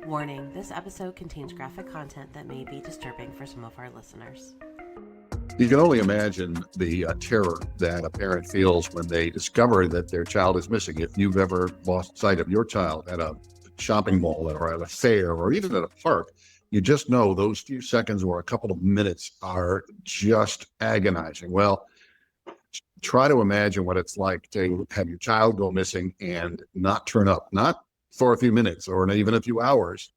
Warning, this episode contains graphic content that may be disturbing for some of our listeners. You can only imagine the terror that a parent feels when they discover that their child is missing. If you've ever lost sight of your child at a shopping mall or at a fair or even at a park, you just know those few seconds or a couple of minutes are just agonizing. Well, try to imagine what it's like to have your child go missing and not turn up, not for a few minutes or even a few hours,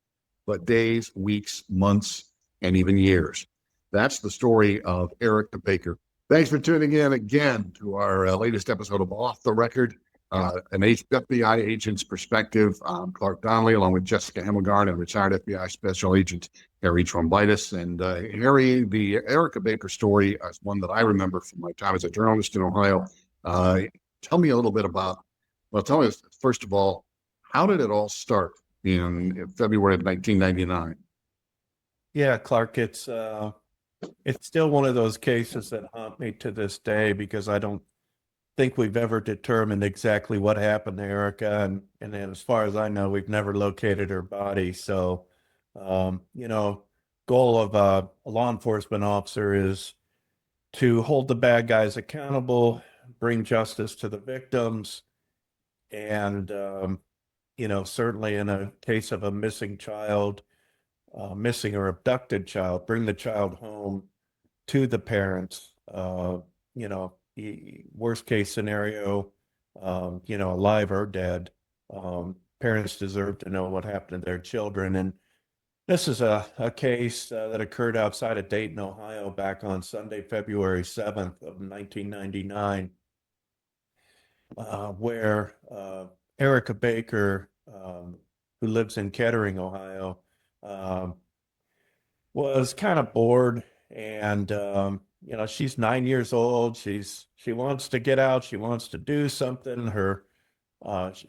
but days, weeks, months, and even years. That's the story of Erica Baker. Thanks for tuning in again to our latest episode of Off the Record, an FBI agent's perspective. I'm Clark Donnelly, along with Jessica Hemmelgarn and retired FBI Special Agent Harry Trombitas. And Harry, the Erica Baker story is one that I remember from my time as a journalist in Ohio. Tell me a little bit about, tell me, first of all, how did it all start in February of 1999? Yeah, Clark, it's still one of those cases that haunt me to this day because I don't think we've ever determined exactly what happened to Erica, and as far as I know, we've never located her body. So, goal of a law enforcement officer is to hold the bad guys accountable, bring justice to the victims, and certainly in a case of a missing child, missing or abducted child, bring the child home to the parents. Worst case scenario, alive or dead. Parents deserve to know what happened to their children. And this is a case that occurred outside of Dayton, Ohio, back on Sunday, February 7th of 1999, where Erica Baker, who lives in Kettering, Ohio, was kind of bored, and she's 9 years old. She wants to get out. She wants to do something.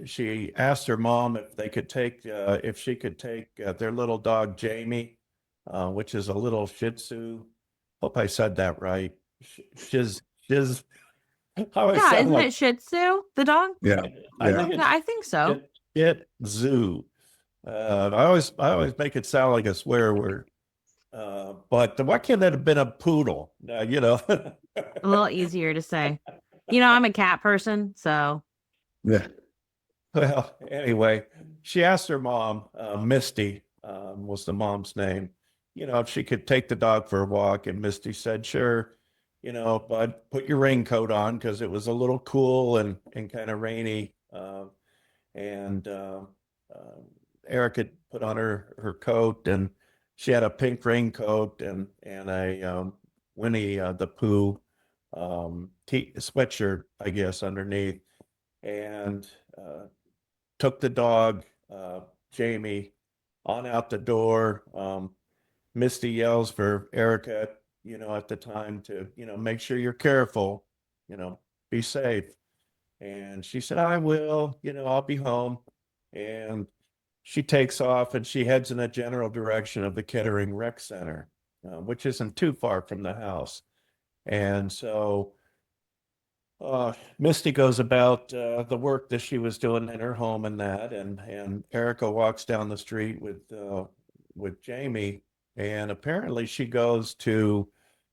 She asked her mom if she could take their little dog Jamie, which is a little Shih Tzu. Hope I said that right. Shiz. Yeah, isn't it Shih Tzu, the dog? Yeah, I think so. Shih Tzu. I always make it sound like a swear word. But why can't that have been a poodle? A little easier to say. I'm a cat person, so. Yeah. Well, anyway, she asked her mom, Misty, was the mom's name, if she could take the dog for a walk. And Misty said, sure, but put your raincoat on because it was a little cool and kind of rainy. And Erica put on her coat, and she had a pink raincoat and a Winnie the Pooh sweatshirt, I guess, underneath, and took the dog, Jamie, on out the door. Misty yells for Erica, at the time to, make sure you're careful, be safe. And she said, I will, I'll be home. And she takes off and she heads in the general direction of the Kettering Rec Center, which isn't too far from the house. And so Misty goes about the work that she was doing in her home and Erica walks down the street with Jamie, and apparently she goes to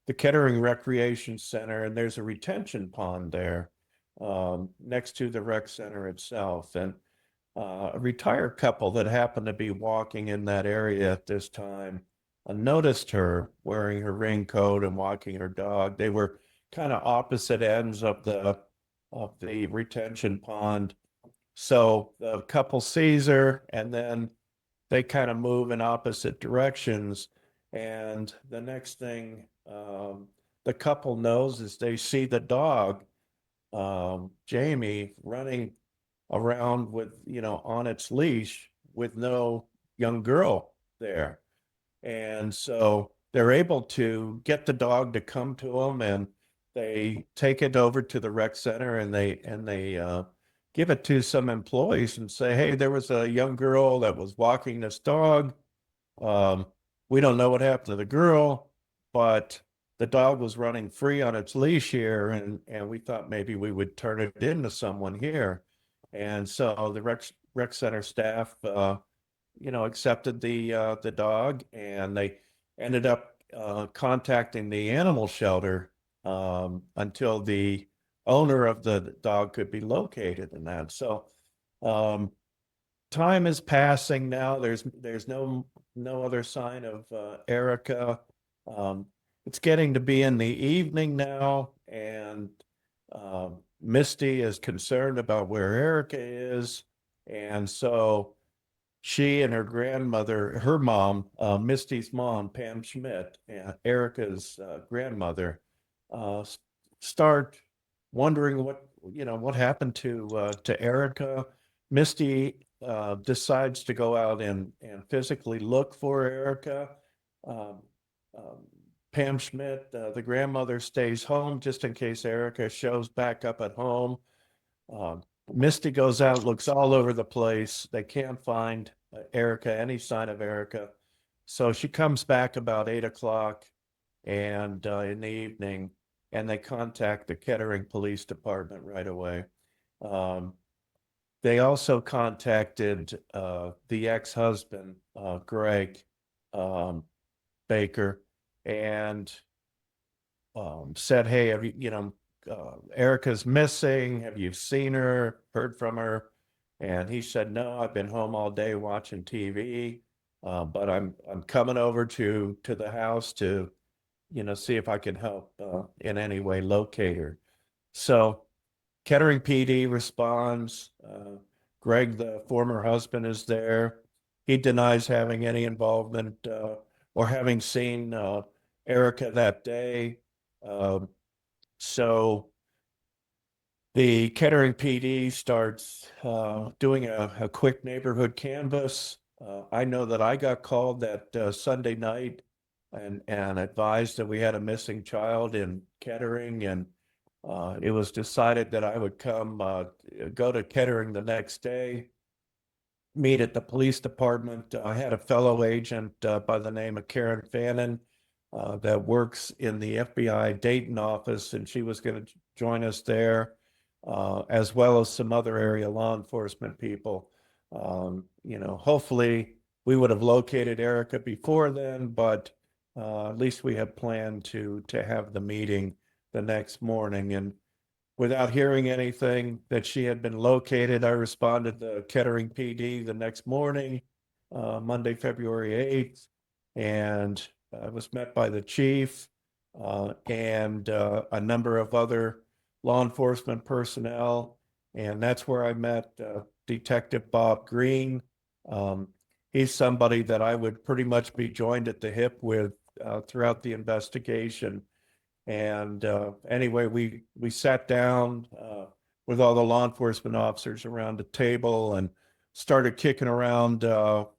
the Kettering Recreation Center, and there's a retention pond there next to the rec center itself. And a retired couple that happened to be walking in that area at this time noticed her wearing her raincoat and walking her dog. They were kind of opposite ends of the retention pond. So the couple sees her, and then they kind of move in opposite directions. And the next thing the couple knows is they see the dog, Jamie, running around with, on its leash with no young girl there. And so they're able to get the dog to come to them, and they take it over to the rec center, and they give it to some employees and say, hey, there was a young girl that was walking this dog. We don't know what happened to the girl, but the dog was running free on its leash here, and we thought maybe we would turn it into someone here. And so the rec center staff accepted the dog, and they ended up contacting the animal shelter until the owner of the dog could be located and that. So time is passing now. There's no other sign of Erica. Um, it's getting to be in the evening now, and Misty is concerned about where Erica is, and so she and her grandmother, her mom, Misty's mom, Pam Schmidt, and Erica's grandmother, uh, start wondering what happened to Erica. Misty decides to go out and physically look for Erica. Um, um, Pam Schmidt, the grandmother, stays home just in case Erica shows back up at home. Um, Misty goes out, looks all over the place. They can't find Erica, any sign of Erica. So she comes back about 8 o'clock and in the evening, and they contact the Kettering Police Department right away. They also contacted the ex-husband, Greg Baker, and said, "Hey, have Erica's missing. Have you seen her? Heard from her?" And he said, "No, I've been home all day watching TV, but I'm coming over to the house to see if I can help in any way locate her." So Kettering PD responds. Greg, the former husband, is there. He denies having any involvement or having seen Erica that day. So the Kettering PD starts doing a quick neighborhood canvass. I know that I got called that Sunday night and advised that we had a missing child in Kettering, and it was decided that I would go to Kettering the next day, meet at the police department. I had a fellow agent by the name of Karen Fannin that works in the FBI Dayton office, and she was going to join us there, as well as some other area law enforcement people. Hopefully we would have located Erica before then, but at least we had planned to have the meeting the next morning. And without hearing anything that she had been located, I responded to Kettering PD the next morning, Monday, February 8th, and I was met by the chief and a number of other law enforcement personnel. And that's where I met Detective Bob Green. He's somebody that I would pretty much be joined at the hip with throughout the investigation. And anyway, we sat down with all the law enforcement officers around the table and started kicking around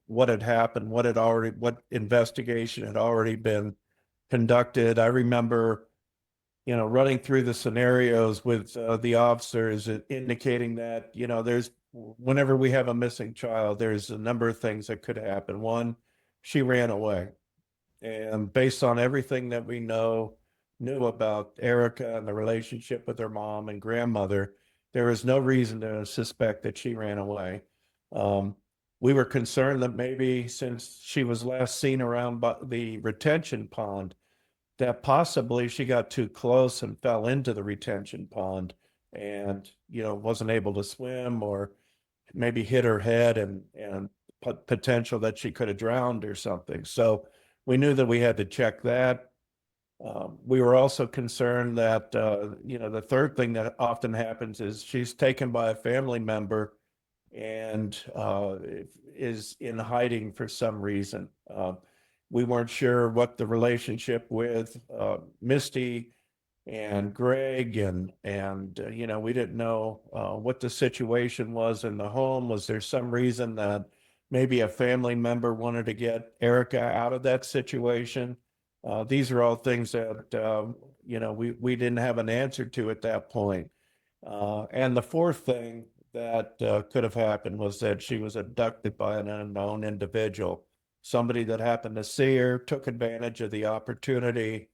what had happened, what investigation had already been conducted. I remember, running through the scenarios with the officers, indicating that, whenever we have a missing child, there's a number of things that could happen. One, she ran away. And based on everything that we knew about Erica and the relationship with her mom and grandmother, there is no reason to suspect that she ran away. We were concerned that maybe since she was last seen around the retention pond, that possibly she got too close and fell into the retention pond and, wasn't able to swim, or maybe hit her head and potential that she could have drowned or something. So we knew that we had to check that. We were also concerned that, the third thing that often happens is she's taken by a family member and is in hiding for some reason. We weren't sure what the relationship with Misty and Greg and we didn't know what the situation was in the home. Was there some reason that maybe a family member wanted to get Erica out of that situation? These are all things that we didn't have an answer to at that point. And the fourth thing that could have happened was that she was abducted by an unknown individual, somebody that happened to see her, took advantage of the opportunity,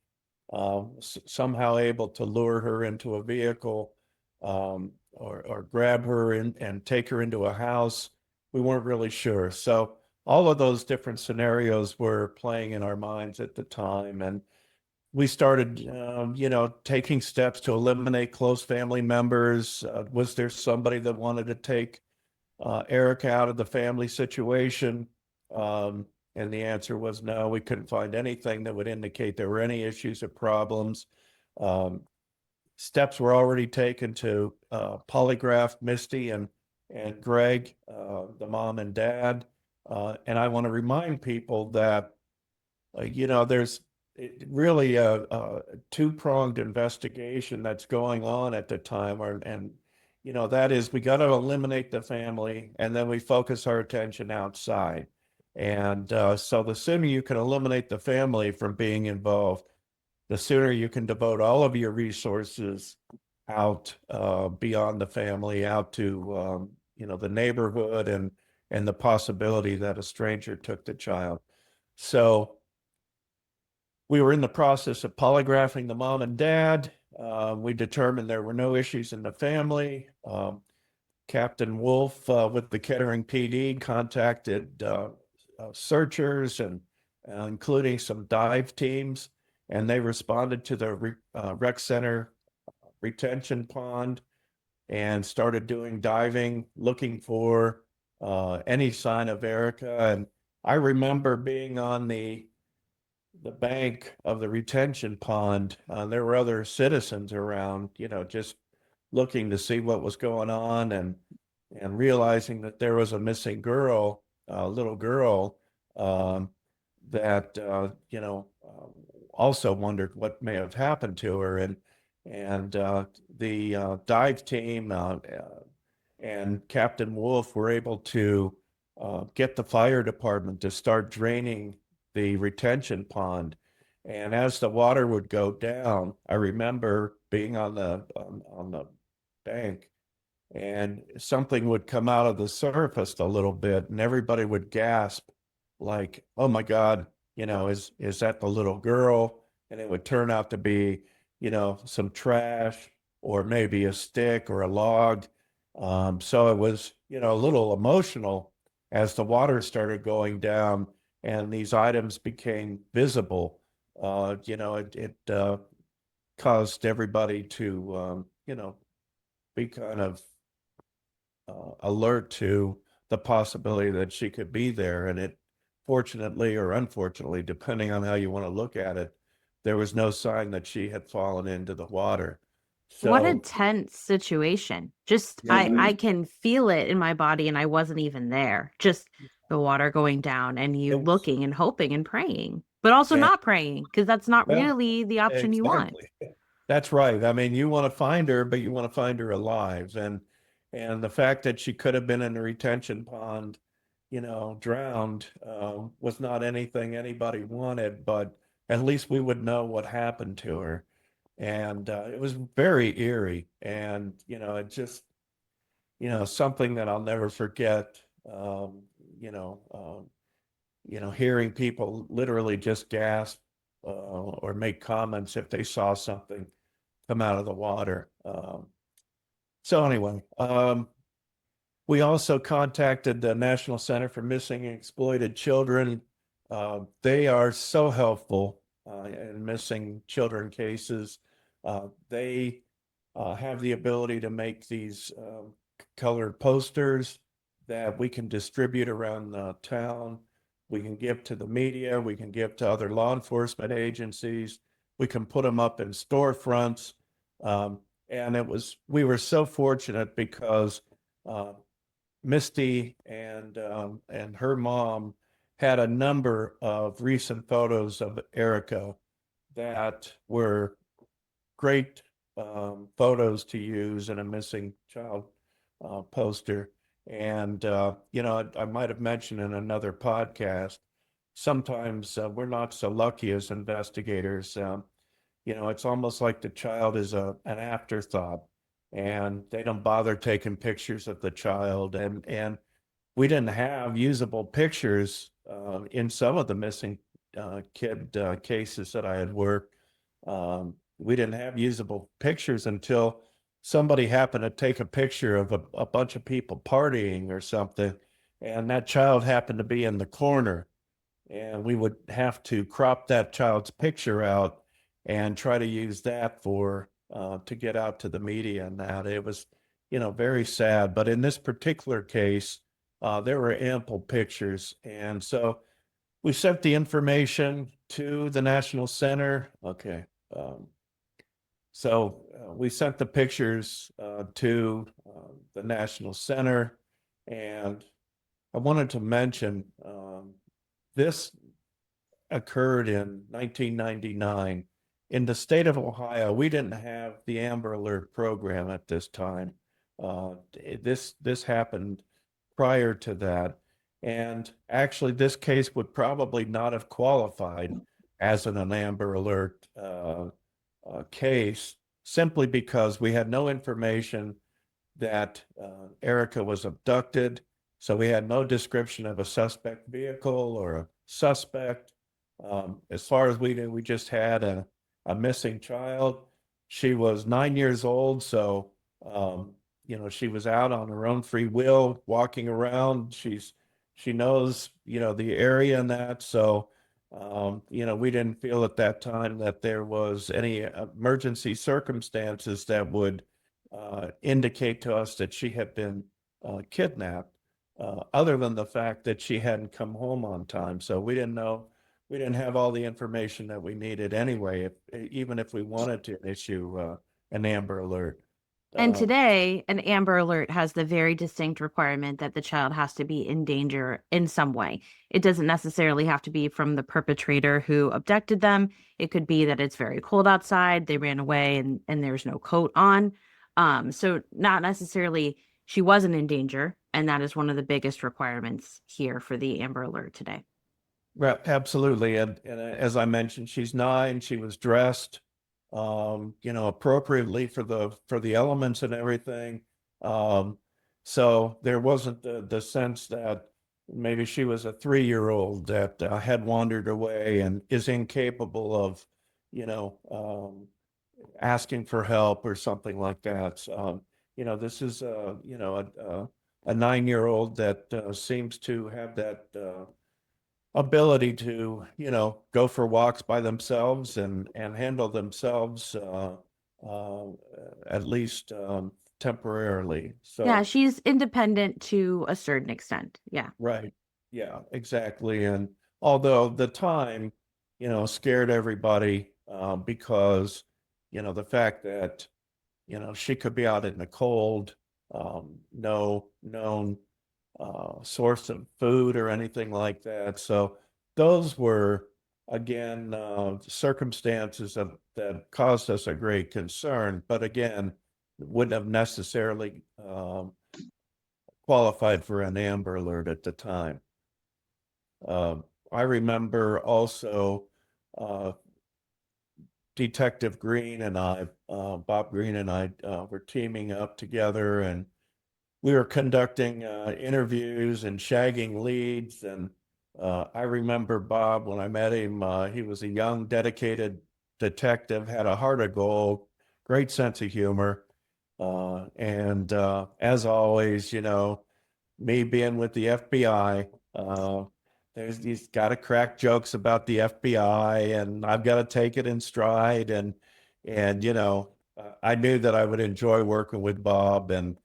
somehow able to lure her into a vehicle, or grab her and take her into a house. We weren't really sure. So all of those different scenarios were playing in our minds at the time. And we started, taking steps to eliminate close family members. Was there somebody that wanted to take Erica out of the family situation? And the answer was no. We couldn't find anything that would indicate there were any issues or problems. Steps were already taken to polygraph Misty and Greg, the mom and dad. And I want to remind people that, there's really a two-pronged investigation that's going on at the time, and that is, we got to eliminate the family, and then we focus our attention outside. And so the sooner you can eliminate the family from being involved, the sooner you can devote all of your resources out beyond the family, out to the neighborhood, and the possibility that a stranger took the child. So we were in the process of polygraphing the mom and dad. We determined there were no issues in the family. Captain Wolf with the Kettering PD contacted searchers and including some dive teams, and they responded to the rec center retention pond and started doing diving, looking for any sign of Erica. And I remember being on the bank of the retention pond. There were other citizens around, just looking to see what was going on, and realizing that there was a missing girl, a little girl, that also wondered what may have happened to her. And the dive team and Captain Wolf were able to get the fire department to start draining the retention pond. And as the water would go down, I remember being on the bank, and something would come out of the surface a little bit, and everybody would gasp, like, "Oh my God, is that the little girl?" And it would turn out to be, some trash, or maybe a stick or a log. So it was, a little emotional as the water started going down and these items became visible. It caused everybody to, be kind of alert to the possibility that she could be there. And it, fortunately or unfortunately, depending on how you want to look at it, there was no sign that she had fallen into the water. What a So tense situation. Just Yeah. I can feel it in my body, and I wasn't even there. Just the water going down and you it was, looking and hoping and praying, but also yeah, not praying, because that's not well, really the option you want. exactly. That's right. I mean, you want to find her, but you want to find her alive. And the fact that she could have been in a retention pond, drowned, was not anything anybody wanted, but at least we would know what happened to her. And it was very eerie. And, it just, something that I'll never forget. Hearing people literally just gasp or make comments if they saw something come out of the water. So anyway, we also contacted the National Center for Missing and Exploited Children. They are so helpful in missing children cases. They have the ability to make these colored posters that we can distribute around the town. We can give to the media. We can give to other law enforcement agencies. We can put them up in storefronts. And we were so fortunate because Misty and her mom had a number of recent photos of Erica that were great photos to use in a missing child poster. And, I might have mentioned in another podcast, sometimes we're not so lucky as investigators. It's almost like the child is an afterthought, and they don't bother taking pictures of the child. And we didn't have usable pictures in some of the missing kid cases that I had worked. We didn't have usable pictures until somebody happened to take a picture of a bunch of people partying or something. and that child happened to be in the corner, and we would have to crop that child's picture out and try to use that for to get out to the media. And that it was, very sad. But in this particular case, there were ample pictures, and so we sent the information to the National Center. Okay. So we sent the pictures to the National Center, and I wanted to mention this occurred in 1999. In the state of Ohio, we didn't have the Amber Alert program at this time. This happened prior to that, and actually, this case would probably not have qualified as an Amber Alert case, simply because we had no information that Erica was abducted. So we had no description of a suspect vehicle or a suspect. As far as we knew, we just had a missing child. She was 9 years old, so she was out on her own free will, walking around. She knows the area and that. So we didn't feel at that time that there was any emergency circumstances that would indicate to us that she had been kidnapped, other than the fact that she hadn't come home on time. So we didn't know, we didn't have all the information that we needed anyway, even if we wanted to issue an Amber Alert. And today, an Amber Alert has the very distinct requirement that the child has to be in danger in some way. It doesn't necessarily have to be from the perpetrator who abducted them. It could be that it's very cold outside, they ran away, and there's no coat on. So not necessarily she wasn't in danger, and that is one of the biggest requirements here for the Amber Alert today. Right, absolutely. And as I mentioned, she's 9. She was dressed appropriately for the elements and everything. So there wasn't the sense that maybe she was a 3-year-old that had wandered away and is incapable of, asking for help or something like that. So, this is a 9-year-old that seems to have that ability to, go for walks by themselves and handle themselves, at least temporarily. Yeah, So, she's independent to a certain extent. Yeah. right. Yeah, exactly. And although the time, scared everybody because, the fact that, she could be out in the cold, no known source of food or anything like that. So those were, again, circumstances that caused us a great concern, but again, wouldn't have necessarily qualified for an Amber Alert at the time. I remember also Detective Green and I, Bob Green and I, were teaming up together, and we were conducting interviews and shagging leads. And I remember Bob, when I met him, he was a young, dedicated detective, had a heart of gold, great sense of humor. And as always, me being with the FBI, there's these got to crack jokes about the FBI, and I've got to take it in stride. And I knew that I would enjoy working with Bob, and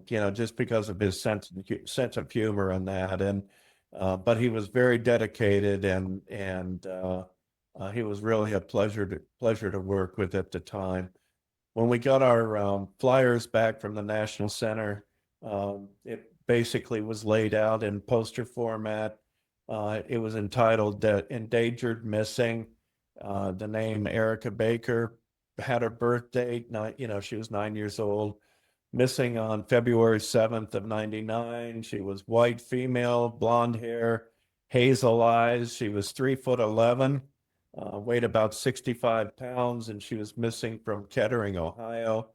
just because of his sense of humor and that. And but he was very dedicated, and he was really a pleasure to work with at the time. When we got our flyers back from the National Center, it basically was laid out in poster format. It was entitled Endangered Missing. The name Erica Baker had her birth date. She was 9 years old. Missing on February 7th of 99. She was white female, blonde hair, hazel eyes. She was 3'11", weighed about 65 pounds, and she was missing from Kettering, Ohio.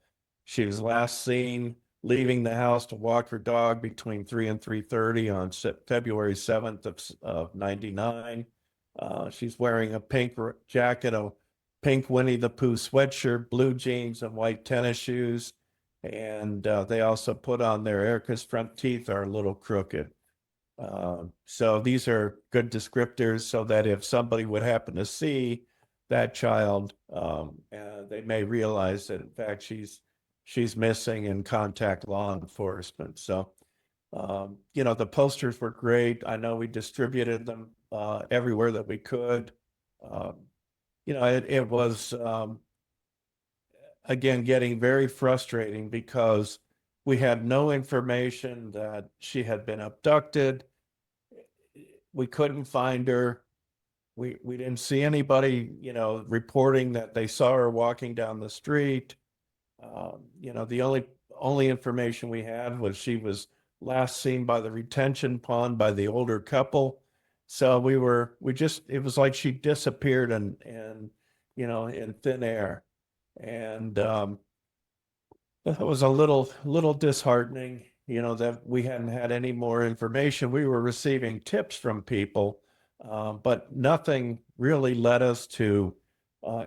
She was last seen leaving the house to walk her dog between 3 and 3:30 on February 7th of 99. She's wearing a pink jacket, a pink Winnie the Pooh sweatshirt, blue jeans, and white tennis shoes. And they also put on there, Erica's front teeth are a little crooked. So these are good descriptors so that if somebody would happen to see that child, they may realize that in fact she's missing and contact law enforcement. So, the posters were great. I know we distributed them everywhere that we could. Um, it was again getting very frustrating because we had no information that she had been abducted. We couldn't find her. We didn't see anybody, reporting that they saw her walking down the street. The only information we had was she was last seen by the retention pond by the older couple. So it was like she disappeared and in thin air. And that was a little disheartening, that we hadn't had any more information. We were receiving tips from people, but nothing really led us to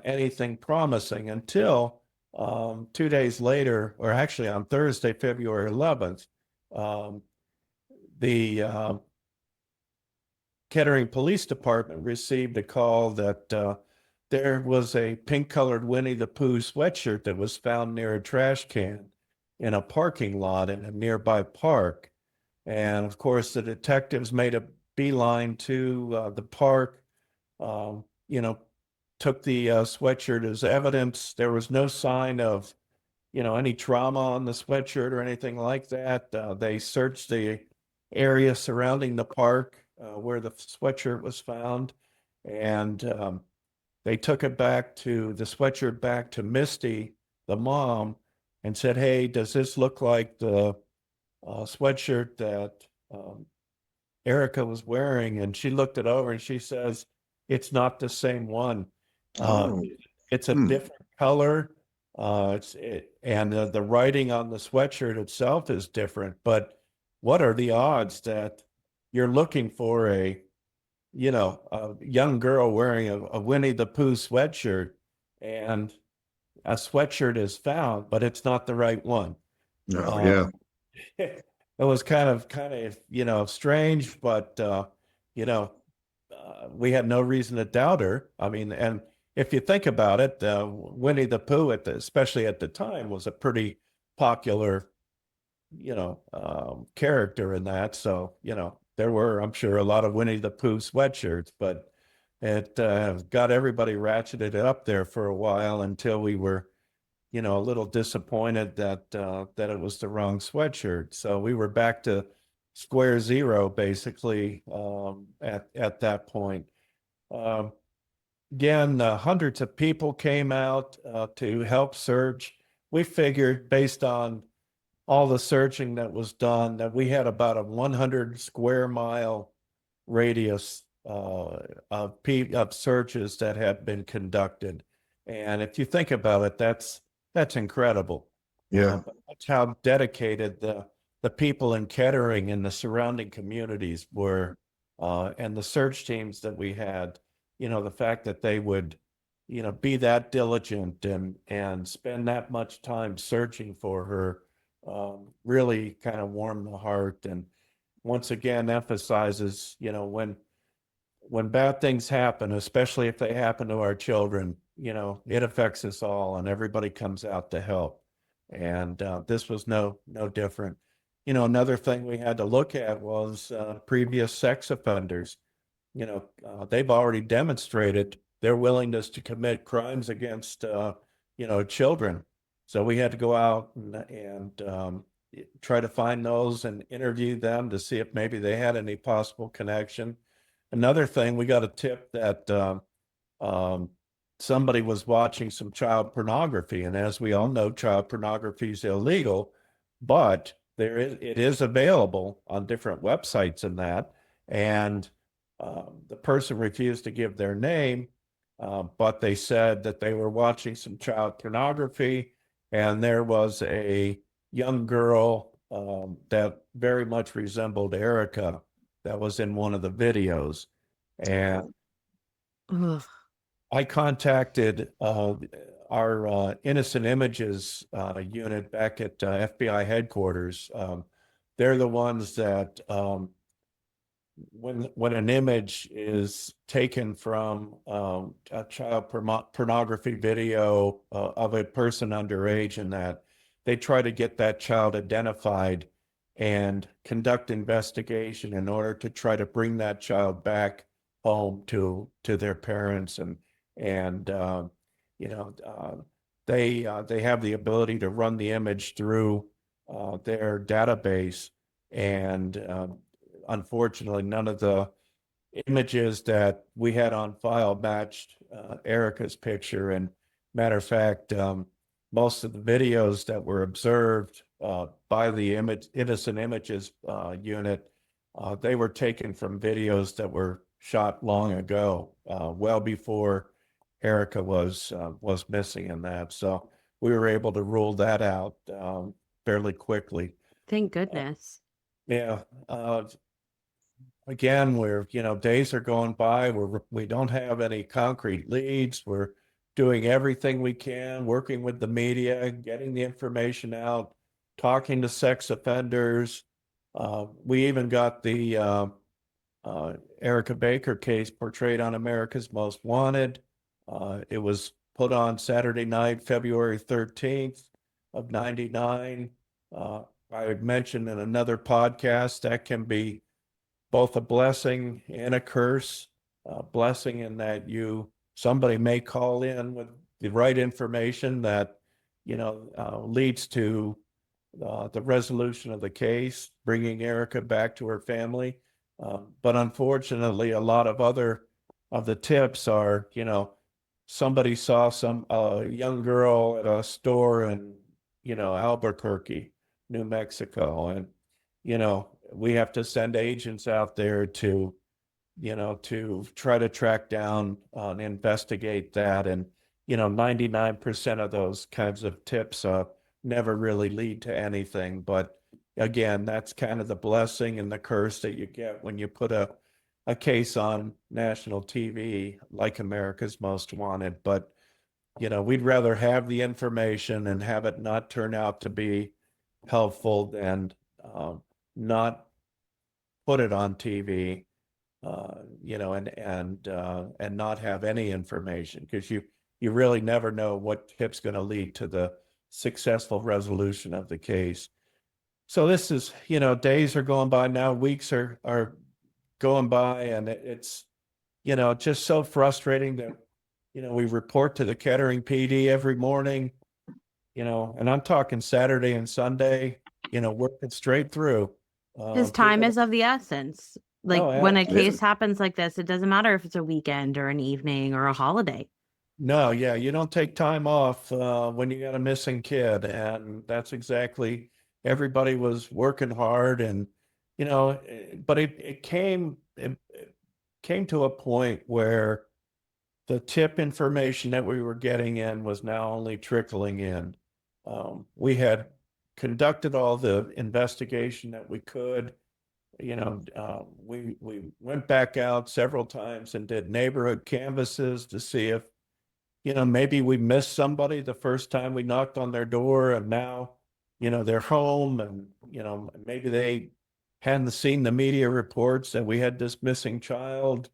anything promising until 2 days later, or actually on Thursday, February 11th, the Kettering Police Department received a call that there was a pink-colored Winnie the Pooh sweatshirt that was found near a trash can in a parking lot in a nearby park. And of course, the detectives made a beeline to the park, took the sweatshirt as evidence. There was no sign of, any trauma on the sweatshirt or anything like that. They searched the area surrounding the park where the sweatshirt was found, and they took the sweatshirt back to Misty, the mom, and said, "Hey, does this look like the sweatshirt that Erica was wearing?" And she looked it over and she says, "It's not the same one. Oh. It's a different color. And the writing on the sweatshirt itself is different. But what are the odds that you're looking for a young girl wearing a Winnie the Pooh sweatshirt, and a sweatshirt is found, but it's not the right one?" No, yeah. It was kind of strange, but we had no reason to doubt her. I mean, and if you think about it, Winnie the Pooh, especially at the time, was a pretty popular, character in that. So, there were, I'm sure, a lot of Winnie the Pooh sweatshirts, but it got everybody ratcheted up there for a while until we were, a little disappointed that it was the wrong sweatshirt. So we were back to square zero, basically, at that point. Again, hundreds of people came out to help search. We figured, based on all the searching that was done, that we had about a 100 square mile radius of searches that had been conducted. And if you think about it, that's incredible. Yeah. That's how dedicated the people in Kettering and the surrounding communities were, and the search teams that we had. The fact that they would, be that diligent and spend that much time searching for her, really kind of warmed the heart, and once again emphasizes, when bad things happen, especially if they happen to our children, it affects us all, and everybody comes out to help. And this was no different. Another thing we had to look at was previous sex offenders. They've already demonstrated their willingness to commit crimes against, children. So we had to go out and try to find those and interview them to see if maybe they had any possible connection. Another thing, we got a tip that somebody was watching some child pornography, and as we all know, child pornography is illegal, but it is available on different websites and that. And the person refused to give their name, but they said that they were watching some child pornography, and there was a young girl that very much resembled Erica that was in one of the videos. And Ugh. I contacted our Innocent Images unit back at FBI headquarters. They're the ones that when an image is taken from a child pornography video of a person underage, and that they try to get that child identified and conduct investigation in order to try to bring that child back home to their parents, and you know they have the ability to run the image through their database, and unfortunately, none of the images that we had on file matched Erica's picture. And matter of fact, most of the videos that were observed by the Innocent Images unit, they were taken from videos that were shot long ago, well before Erica was missing in that. So we were able to rule that out fairly quickly. Thank goodness. Yeah. Again, days are going by. We don't have any concrete leads. We're doing everything we can, working with the media, getting the information out, talking to sex offenders. We even got the Erica Baker case portrayed on America's Most Wanted. It was put on Saturday night, February 13th of 99. I mentioned in another podcast that can be both a blessing and a curse. Blessing in that somebody may call in with the right information that leads to the resolution of the case, bringing Erica back to her family. But unfortunately, a lot of other of the tips are, somebody saw some young girl at a store in Albuquerque, New Mexico, and we have to send agents out there to try to track down and investigate that. And 99% of those kinds of tips never really lead to anything. But again, that's kind of the blessing and the curse that you get when you put a case on national TV like America's Most Wanted. But we'd rather have the information and have it not turn out to be helpful than not put it on TV, and not have any information, because you really never know what tip's going to lead to the successful resolution of the case. So this is, days are going by now, weeks are going by, and it's, just so frustrating that, we report to the Kettering PD every morning, and I'm talking Saturday and Sunday, working straight through. His time is of the essence. Like Oh, when a absolutely. case happens like this, it doesn't matter if it's a weekend or an evening or a holiday. No, yeah, you don't take time off when you got a missing kid, and that's exactly. Everybody was working hard, and but it came to a point where the tip information that we were getting in was now only trickling in. We had conducted all the investigation that we could. We went back out several times and did neighborhood canvases to see if maybe we missed somebody the first time we knocked on their door, and now they're home, and maybe they hadn't seen the media reports that we had this missing child.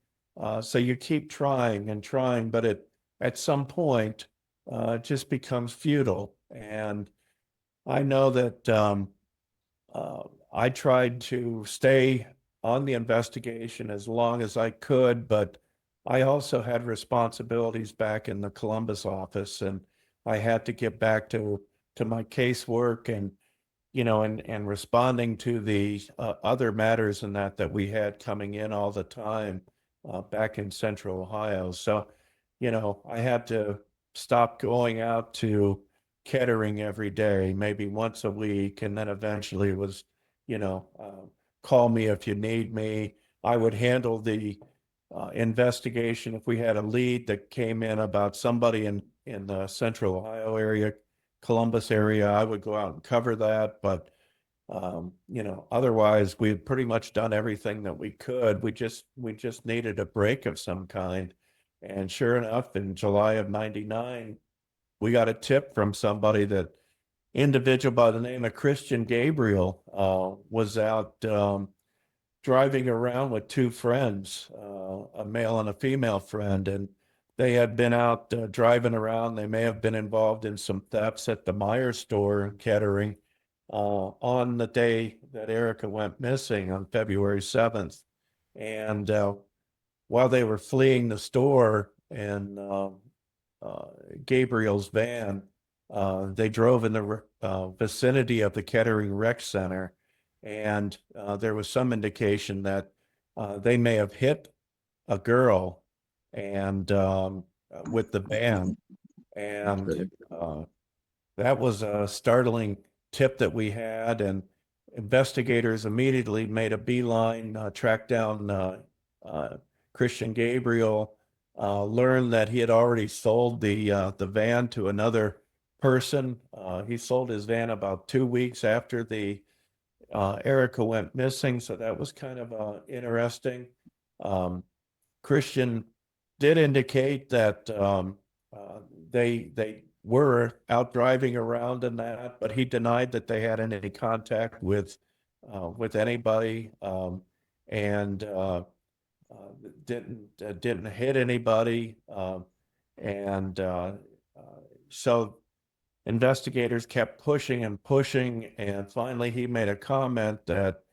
So you keep trying and trying, but at some point it just becomes futile. And I know that I tried to stay on the investigation as long as I could, but I also had responsibilities back in the Columbus office, and I had to get back to my casework, and and responding to the other matters and that we had coming in all the time back in Central Ohio. So, I had to stop going out to Kettering every day, maybe once a week, and then eventually it was, call me if you need me. I would handle the investigation if we had a lead that came in about somebody in the Central Ohio area, Columbus area. I would go out and cover that, but otherwise we had pretty much done everything that we could. We just needed a break of some kind. And sure enough, in July of 99, we got a tip from somebody that individual by the name of Christian Gabriel was out driving around with two friends, a male and a female friend, and they had been out driving around. They may have been involved in some thefts at the Meyer store in Kettering on the day that Erica went missing on February 7th. And while they were fleeing the store in Gabriel's van, they drove in the vicinity of the Kettering Rec Center, and there was some indication that they may have hit a girl and with the van, and that was a startling tip that we had, and investigators immediately made a beeline, tracked down Christian Gabriel, learned that he had already sold the van to another person. He sold his van about 2 weeks after the Erica went missing, so that was kind of interesting. Christian did indicate that they were out driving around in that, but he denied that they had any contact with anybody, and didn't hit anybody, and so investigators kept pushing and pushing, and finally he made a comment that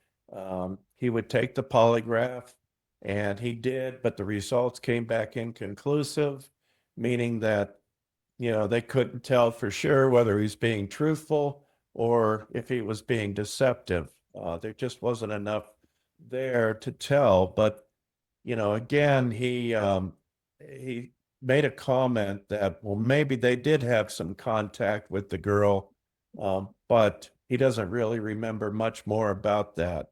he would take the polygraph, and he did, but the results came back inconclusive, meaning that they couldn't tell for sure whether he's being truthful or if he was being deceptive. There just wasn't enough there to tell. But again, he made a comment that, well, maybe they did have some contact with the girl, but he doesn't really remember much more about that.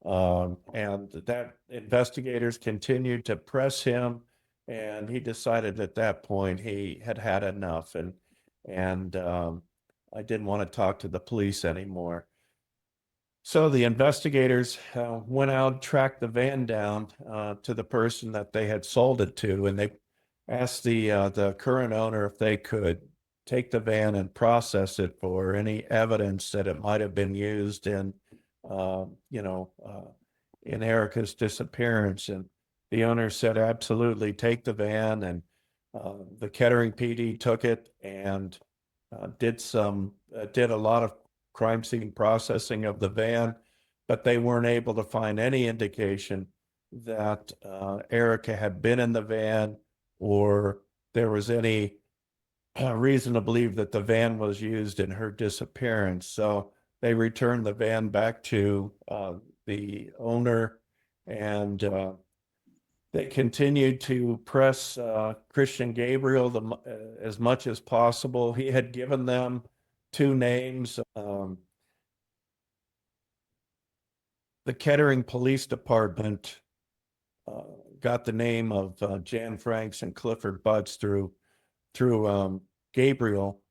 And that investigators continued to press him, and he decided at that point he had had enough, and I didn't want to talk to the police anymore. So the investigators went out, tracked the van down to the person that they had sold it to, and they asked the current owner if they could take the van and process it for any evidence that it might have been used in in Erica's disappearance. And the owner said, absolutely, take the van. And the Kettering PD took it and did a lot of crime scene processing of the van, but they weren't able to find any indication that Erica had been in the van, or there was any reason to believe that the van was used in her disappearance. So they returned the van back to the owner, and they continued to press Christian Gabriel as much as possible. He had given them two names. The Kettering Police Department got the name of Jan Franks and Clifford Butts through Gabriel,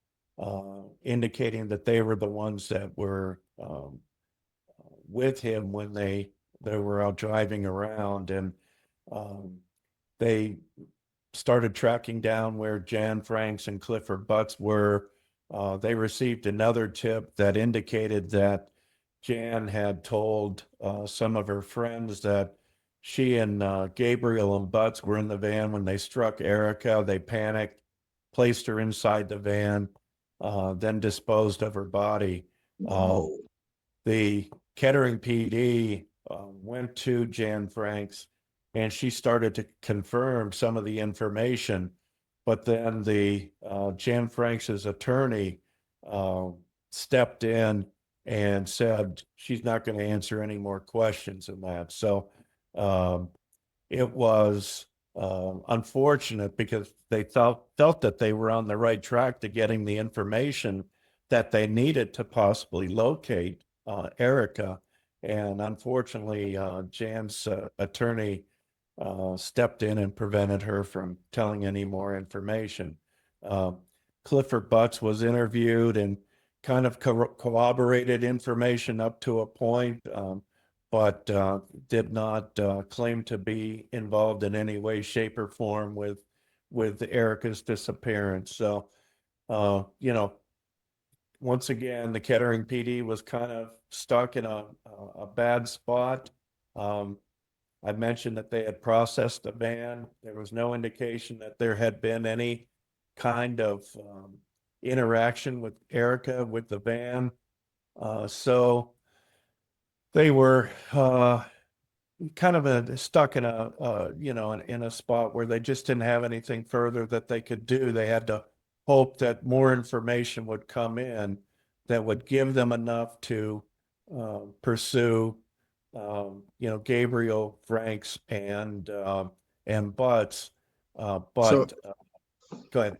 indicating that they were the ones that were with him when they were out driving around, and they started tracking down where Jan Franks and Clifford Butts were. They received another tip that indicated that Jan had told some of her friends that she and Gabriel and Butts were in the van when they struck Erica. They panicked, placed her inside the van, then disposed of her body. The Kettering PD went to Jan Franks, and she started to confirm some of the information. But then the Jan Franks's attorney stepped in and said she's not going to answer any more questions than that. So it was unfortunate, because they felt that they were on the right track to getting the information that they needed to possibly locate Erica. And unfortunately, Jan's attorney stepped in and prevented her from telling any more information. Clifford Butts was interviewed and kind of corroborated information up to a point, but did not claim to be involved in any way, shape, or form with Erica's disappearance. So, once again, the Kettering PD was kind of stuck in a bad spot. I mentioned that they had processed the van. There was no indication that there had been any kind of interaction with Erica with the van. So they were kind of stuck in in a spot where they just didn't have anything further that they could do. They had to hope that more information would come in that would give them enough to pursue, Gabriel, Franks, and Butts. So, Go ahead.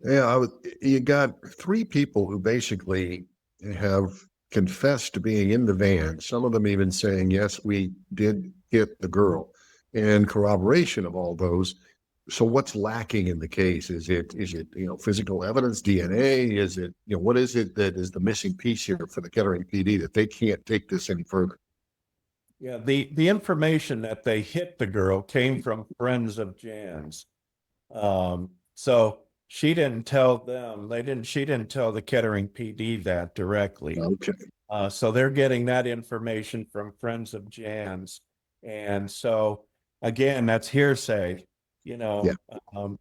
yeah, you got three people who basically have confessed to being in the van. Some of them even saying, yes, we did hit the girl, and corroboration of all those. So what's lacking in the case? Is it, physical evidence, DNA? Is it, what is it that is the missing piece here for the Kettering PD that they can't take this any further? Yeah, the information that they hit the girl came from friends of Jan's. So she didn't tell them, she didn't tell the Kettering PD that directly. Okay. So they're getting that information from friends of Jan's. And so again, that's hearsay. Yeah.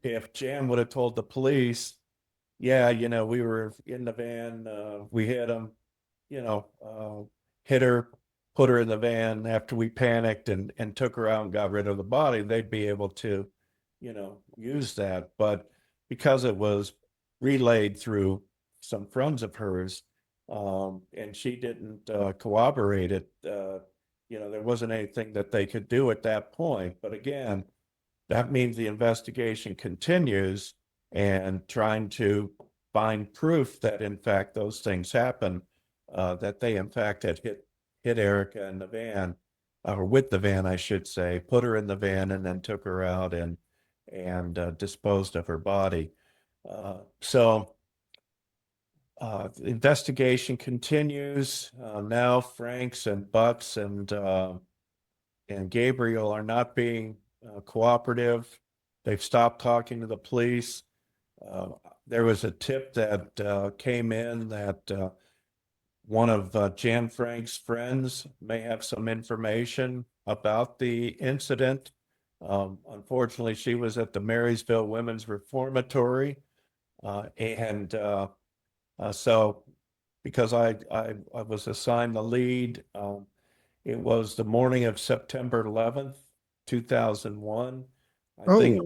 If Jan would have told the police, yeah, we were in the van, we hit him, hit her, put her in the van after we panicked and took her out and got rid of the body, they'd be able to, use that. But because it was relayed through some friends of hers, and she didn't corroborate it, there wasn't anything that they could do at that point. But again, that means the investigation continues and trying to find proof that in fact those things happen, that they in fact had hit Erica in the van, or with the van, I should say, put her in the van and then took her out and disposed of her body. So the investigation continues. Now Franks and Butts and Gabriel are not being cooperative. They've stopped talking to the police. There was a tip that came in that one of Jan Frank's friends may have some information about the incident. Unfortunately, she was at the Marysville Women's Reformatory, and so because I was assigned the lead, it was the morning of September 11th, 2001. I think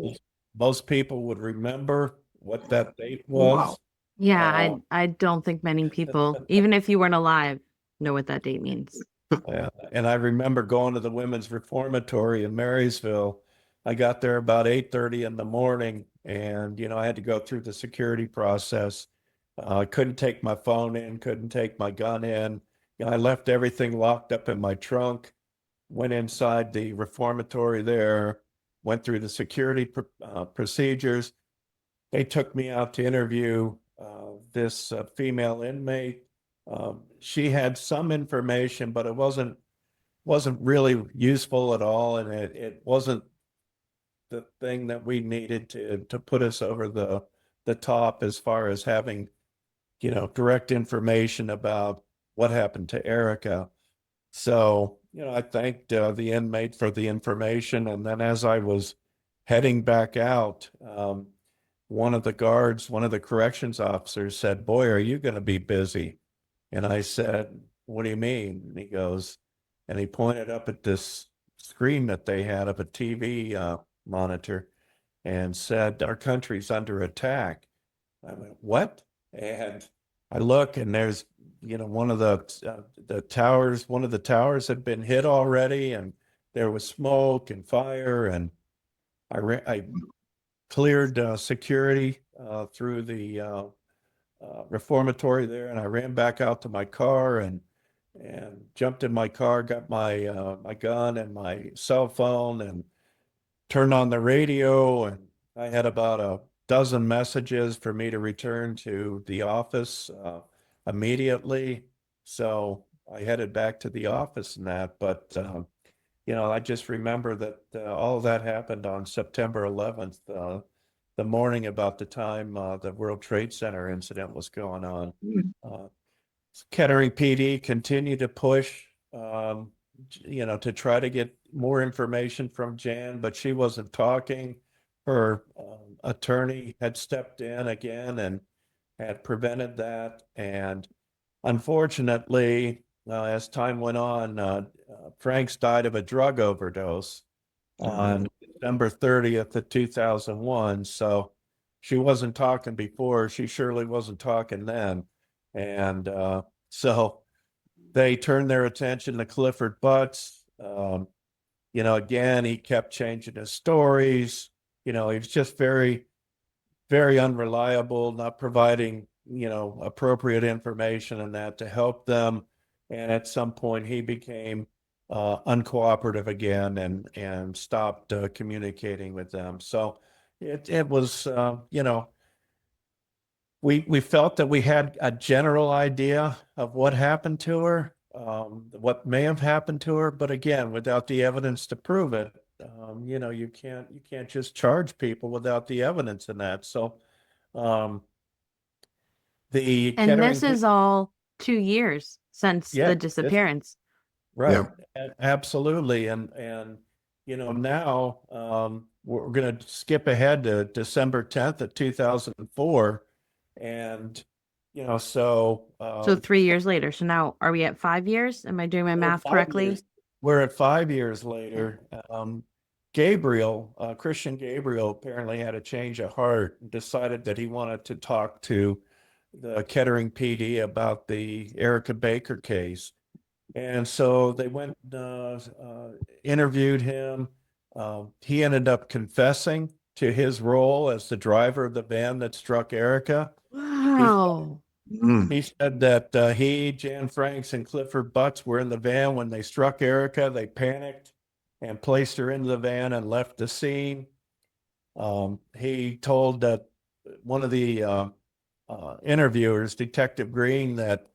most people would remember what that date was. Wow. Yeah, I don't think many people, even if you weren't alive, know what that date means. Yeah. And I remember going to the Women's Reformatory in Marysville. I got there about 8:30 in the morning, and I had to go through the security process. I couldn't take my phone in, couldn't take my gun in. I left everything locked up in my trunk, went inside the reformatory there, went through the security procedures. They took me out to interview this female inmate. She had some information, but it wasn't really useful at all, and it wasn't the thing that we needed to put us over the top as far as having direct information about what happened to Erica. So I thanked the inmate for the information, and then as I was heading back out, one of the corrections officers said, "Boy, are you going to be busy?" And I said, "What do you mean?" And he goes, and he pointed up at this screen that they had of a TV monitor and said, "Our country's under attack." I went, "What?" And I look, and there's, one of the towers had been hit already, and there was smoke and fire, and I cleared security through the reformatory there, and I ran back out to my car and jumped in my car, got my my gun and my cell phone, and turned on the radio, and I had about a dozen messages for me to return to the office immediately. So I headed back to the office and that, but I just remember that all of that happened on September 11th, the morning about the time the World Trade Center incident was going on. Kettering PD continued to push to try to get more information from Jan, but she wasn't talking. Her attorney had stepped in again and had prevented that. And unfortunately, as time went on, Franks died of a drug overdose on December 30th of 2001. So she wasn't talking before. She surely wasn't talking then. And so they turned their attention to Clifford Butts. Again, he kept changing his stories. He was just very, very unreliable, not providing, appropriate information and that to help them. And at some point, he became uncooperative again and stopped communicating with them. So it was, we felt that we had a general idea of what happened to her, what may have happened to her, but again, without the evidence to prove it, you can't just charge people without the evidence in that. So, the And Kettering, this is all 2 years since yeah, the disappearance. right, absolutely, and now we're going to skip ahead to December 10th of 2004, and so So 3 years later. So now are we at 5 years? Am I doing my math correctly? We're at 5 years Yeah. later. Gabriel, Christian Gabriel, apparently had a change of heart and decided that he wanted to talk to the Kettering PD about the Erica Baker case. And so they went, interviewed him. He ended up confessing to his role as the driver of the van that struck Erica. Wow. He said that he, Jan Franks, and Clifford Butts were in the van when they struck Erica. They panicked and placed her into the van and left the scene. He told that one of the interviewers, Detective Green, that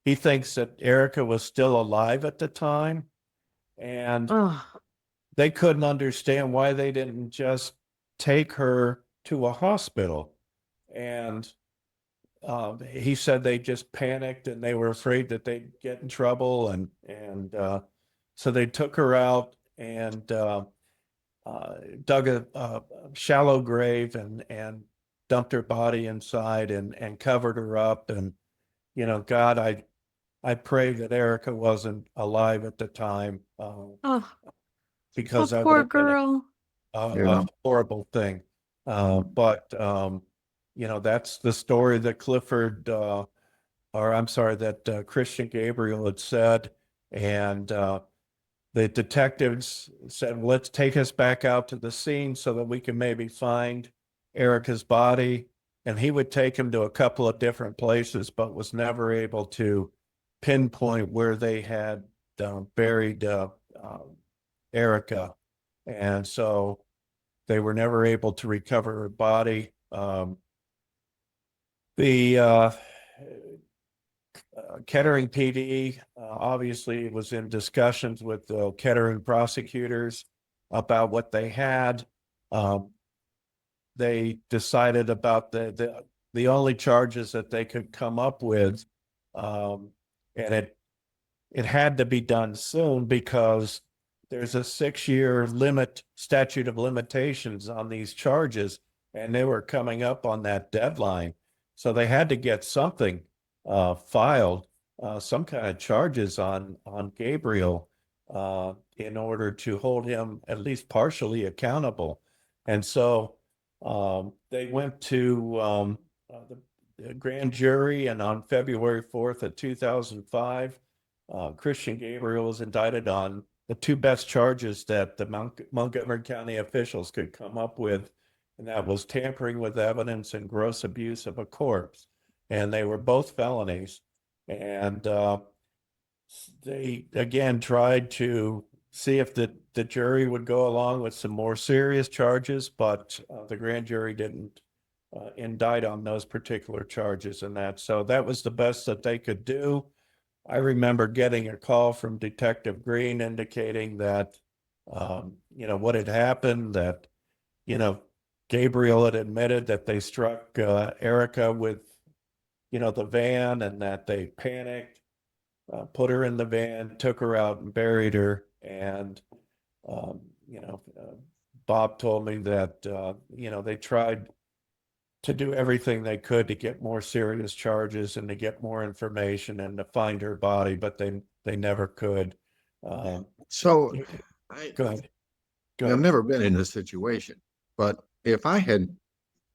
he thinks that Erica was still alive at the time, and Oh, they couldn't understand why they didn't just take her to a hospital. And he said they just panicked and they were afraid that they'd get in trouble, and so they took her out and dug a shallow grave and dumped her body inside and covered her up. And God, I pray that Erica wasn't alive at the time, oh, because that would poor have been girl. a horrible thing. But that's the story that Clifford, or I'm sorry, that Christian Gabriel had said. And the detectives said, let's take us back out to the scene so that we can maybe find Erica's body. And he would take him to a couple of different places, but was never able to pinpoint where they had buried Erica. And so they were never able to recover her body. The Kettering PD obviously was in discussions with the Kettering prosecutors about what they had. They decided about the only charges that they could come up with, and it had to be done soon because there's a 6-year statute of limitations on these charges, and they were coming up on that deadline. So they had to get something filed, some kind of charges on Gabriel in order to hold him at least partially accountable. And so they went to the grand jury, and on February 4th of 2005, Christian Gabriel was indicted on the two best charges that the Montgomery County officials could come up with, and that was tampering with evidence and gross abuse of a corpse. And they were both felonies. And they again tried to see if the jury would go along with some more serious charges, but the grand jury didn't indict on those particular charges and that. So that was the best that they could do. I remember getting a call from Detective Green indicating that, what had happened, that, Gabriel had admitted that they struck Erica with, the van, and that they panicked. put her in the van, took her out and buried her. And, Bob told me that, they tried to do everything they could to get more serious charges and to get more information and to find her body, but they never could. So I, Go ahead. Go I've ahead. never been in this situation, but if I had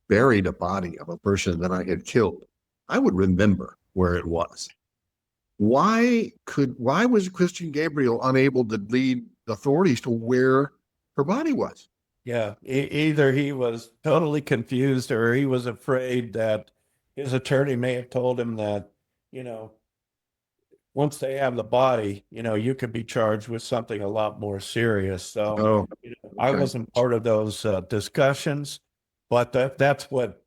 buried a body of a person that I had killed, I would remember where it was. Why was Christian Gabriel unable to lead authorities to where her body was? Yeah, either he was totally confused or he was afraid that his attorney may have told him that, you know, once they have the body, you could be charged with something a lot more serious. So, Oh, I okay. wasn't part of those discussions, but that's what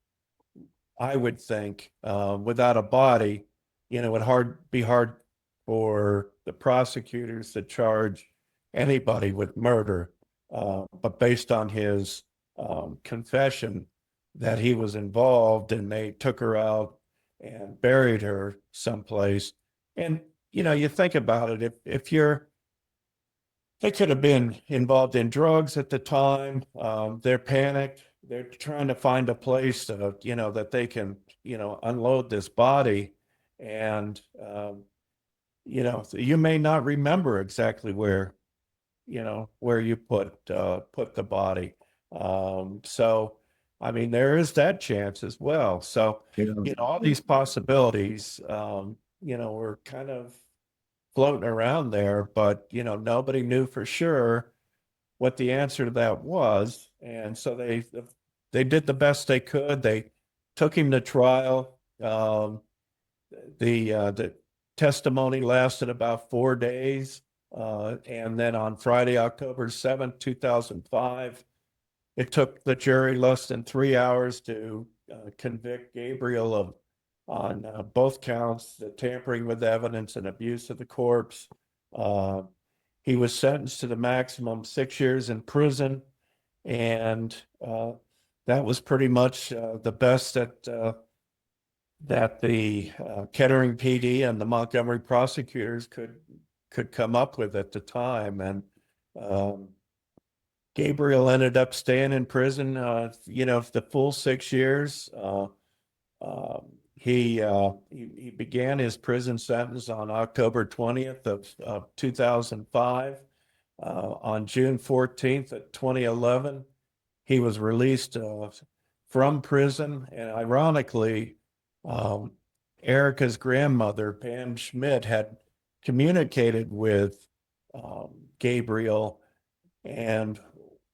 I would think. Without a body, it would be hard for the prosecutors to charge anybody with murder. But based on his confession that he was involved and they took her out and buried her someplace. And, you think about it, if they could have been involved in drugs at the time. They're panicked. They're trying to find a place to, that they can, unload this body. And, you may not remember exactly where you put the body. So, I mean, there is that chance as well. So, Yeah. all these possibilities, were kind of floating around there, but nobody knew for sure what the answer to that was. And so they did the best they could. They took him to trial. The testimony lasted about 4 days. And then on Friday, October 7th, 2005, it took the jury less than 3 hours to convict Gabriel on both counts, the tampering with evidence and abuse of the corpse. Uh, he was sentenced to the maximum 6 years in prison, and that was pretty much the best that the Kettering PD and the Montgomery prosecutors could come up with at the time. And um, Gabriel ended up staying in prison, the full 6 years. He began his prison sentence on October 20th of 2005. On June 14th of 2011, he was released from prison. And ironically, um, Erica's grandmother, Pam Schmidt, had communicated with Gabriel and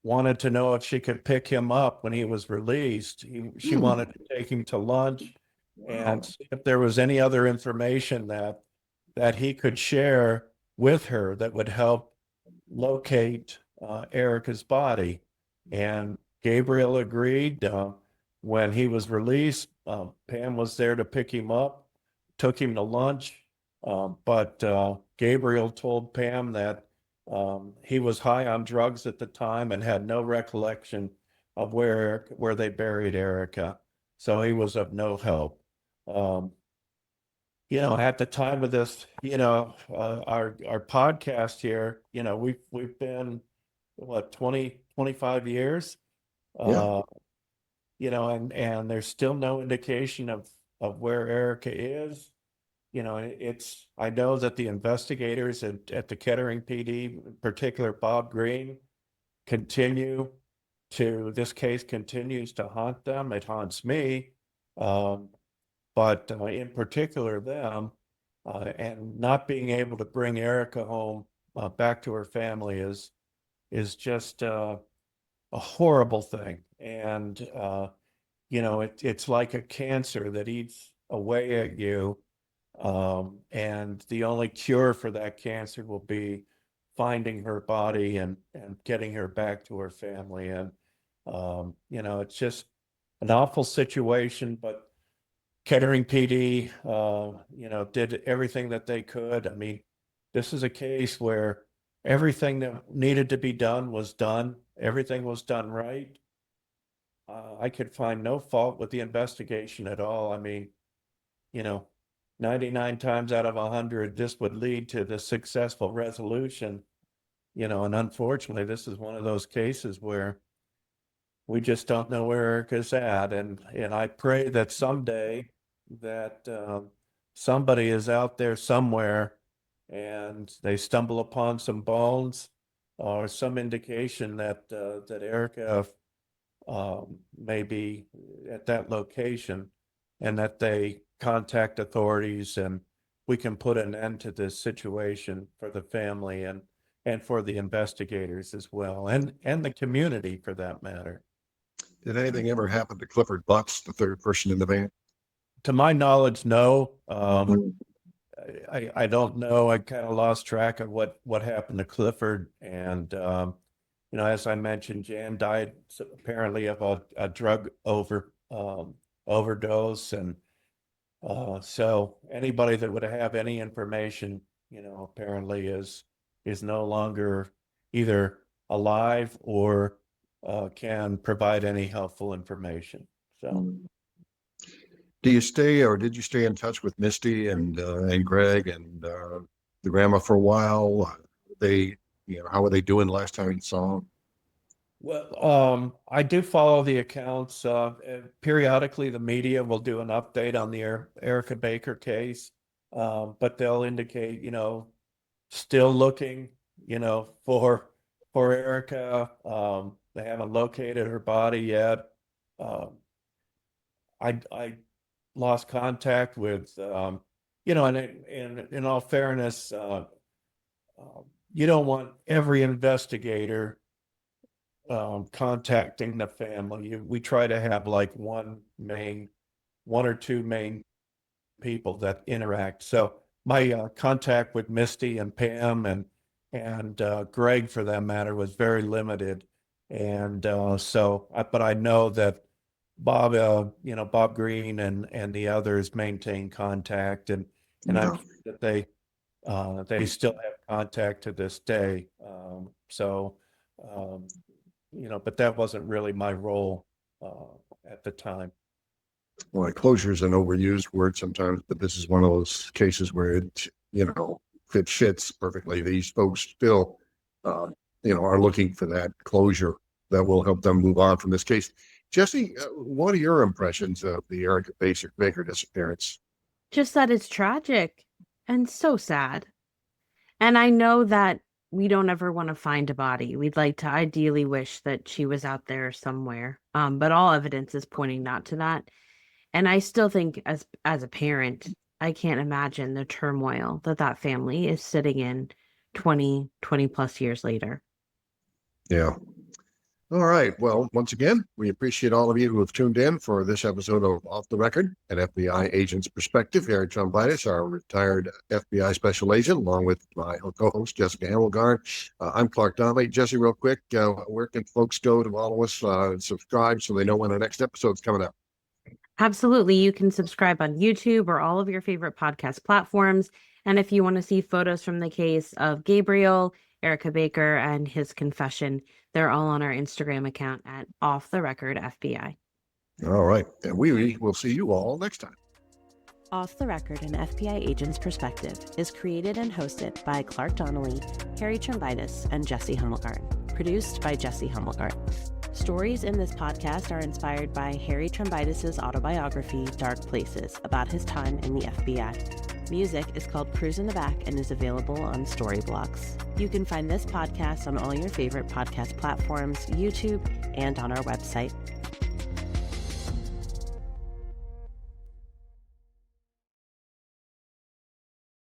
wanted to know if she could pick him up when he was released. She wanted to take him to lunch and see if there was any other information that he could share with her that would help locate Erica's body. And Gabriel agreed. When he was released, Pam was there to pick him up, took him to lunch. But Gabriel told Pam that he was high on drugs at the time and had no recollection of where they buried Erica. So he was of no help. Um, at the time of this, our podcast here, we've been what, 20, 25 years, Yeah. uh, and there's still no indication of where Erica is. I know that the investigators at the Kettering PD, in particular Bob Green, this case continues to haunt them. It haunts me. But in particular them, and not being able to bring Erica home back to her family is just a horrible thing. And it's like a cancer that eats away at you. And the only cure for that cancer will be finding her body and getting her back to her family. And it's just an awful situation, but Kettering PD, did everything that they could. I mean, this is a case where everything that needed to be done was done. Everything was done right. I could find no fault with the investigation at all. I mean, you know, 99 times out of 100, this would lead to the successful resolution, and unfortunately, this is one of those cases where we just don't know where Erica's at. And I pray that someday that somebody is out there somewhere and they stumble upon some bones or some indication that Erica may be at that location, and that they contact authorities, and we can put an end to this situation for the family and for the investigators as well, and the community for that matter. Did anything ever happen to Clifford Butts, the third person in the van? To my knowledge, no. I don't know. I kind of lost track of what happened to Clifford. And, as I mentioned, Jan died apparently of a drug overdose. And so anybody that would have any information, apparently is no longer either alive or can provide any helpful information. So. Do you stay, or did you stay in touch with Misty and Greg and the grandma for a while? How were they doing last time you saw them? Well, I do follow the accounts. Periodically, the media will do an update on the Erica Baker case, but they'll indicate, still looking, for Erica. They haven't located her body yet. I lost contact with, and in all fairness, you don't want every investigator contacting the family. We try to have like one or two main people that interact. So my contact with Misty and Pam and Greg, for that matter, was very limited. And but I know that Bob, Bob Green and the others maintain contact, and I'm sure that they still have contact to this day. But that wasn't really my role at the time. Well, closure is an overused word sometimes, but this is one of those cases where it fits perfectly. These folks still, are looking for that closure that will help them move on from this case. Jesse, what are your impressions of the Erica Baker disappearance? Just that it's tragic and so sad. And I know that we don't ever want to find a body. We'd like to ideally wish that she was out there somewhere. But all evidence is pointing not to that. And I still think as a parent, I can't imagine the turmoil that family is sitting in 20 plus years later. Yeah. All right. Well, once again, we appreciate all of you who have tuned in for this episode of Off the Record, an FBI agent's perspective. Harry Trombitas, our retired FBI special agent, along with my co-host, Jessica Hamelgarn. I'm Clark Donnelly. Jesse, real quick, where can folks go to follow us and subscribe so they know when the next episode's coming up? Absolutely. You can subscribe on YouTube or all of your favorite podcast platforms. And if you want to see photos from the case of Gabriel, Erica Baker, and his confession, they're all on our Instagram account at Off the Record FBI. All right. And we will see you all next time. Off the Record, an FBI agent's perspective is created and hosted by Clark Donnelly, Harry Trombitas, and Jesse Hamelgarn. Produced by Jesse Hamelgarn. Stories in this podcast are inspired by Harry Trombitas' autobiography, Dark Places, about his time in the FBI. Music is called Cruise in the Back and is available on Storyblocks. You can find this podcast on all your favorite podcast platforms, YouTube, and on our website.